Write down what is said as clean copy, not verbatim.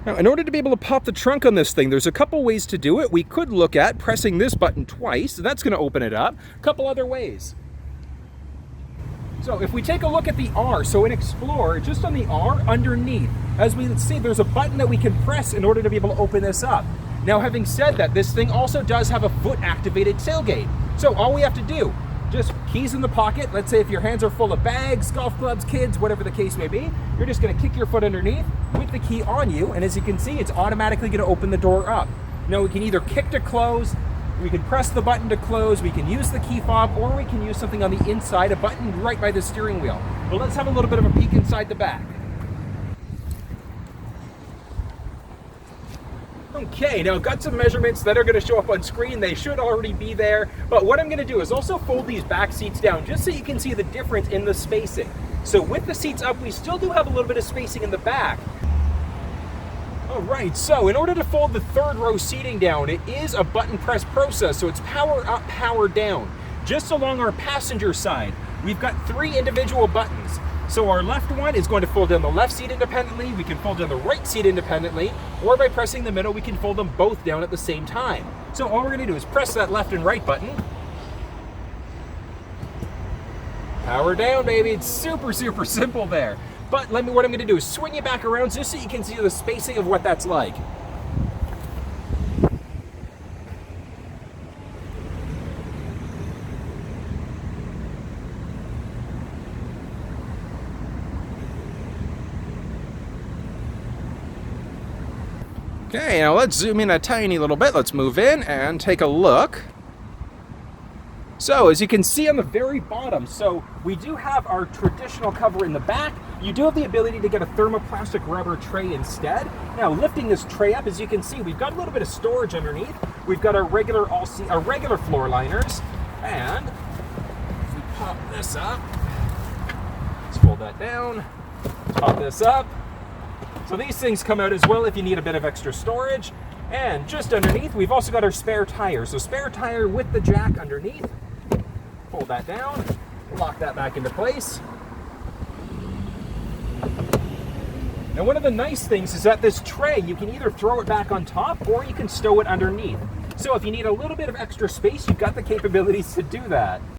Now, in order to be able to pop the trunk on this thing, there's a couple ways to do it. We could look at pressing this button twice, and that's going to open it up. A couple other ways. So if we take a look at the R, so in Explorer, just on the R underneath, as we see, there's a button that we can press in order to be able to open this up. Now, having said that, this thing also does have a foot-activated tailgate. So all we have to do, just keys in the pocket. Let's say if your hands are full of bags, golf clubs, kids, whatever the case may be, you're just going to kick your foot underneath with the key on you, and as you can see, it's automatically going to open the door up. Now, we can either kick to close, we can press the button to close, we can use the key fob, or we can use something on the inside, a button right by the steering wheel. But let's have a little bit of a peek inside the back. Okay, now I've got some measurements that are going to show up on screen. They should already be there, but what I'm going to do is also fold these back seats down just so you can see the difference in the spacing. So with the seats up, we still do have a little bit of spacing in the back. All right, so in order to fold the third row seating down, it is a button press process, so it's power up, power down. Just along our passenger side, we've got 3 individual buttons. So our left one is going to fold down the left seat independently, we can fold down the right seat independently, or by pressing the middle, we can fold them both down at the same time. So all we're going to do is press that left and right button. Power down, baby. It's super, super simple there. But what I'm going to do is swing it back around just so you can see the spacing of what that's like. Okay, now let's zoom in a tiny little bit. Let's move in and take a look. So, as you can see on the very bottom, so we do have our traditional cover in the back. You do have the ability to get a thermoplastic rubber tray instead. Now, lifting this tray up, as you can see, we've got a little bit of storage underneath. We've got our regular floor liners, and if we pop this up, let's fold that down, pop this up. So these things come out as well if you need a bit of extra storage. And just underneath, we've also got our spare tire. So spare tire with the jack underneath. Fold that down, lock that back into place. Now, one of the nice things is that this tray, you can either throw it back on top or you can stow it underneath. So if you need a little bit of extra space, you've got the capabilities to do that.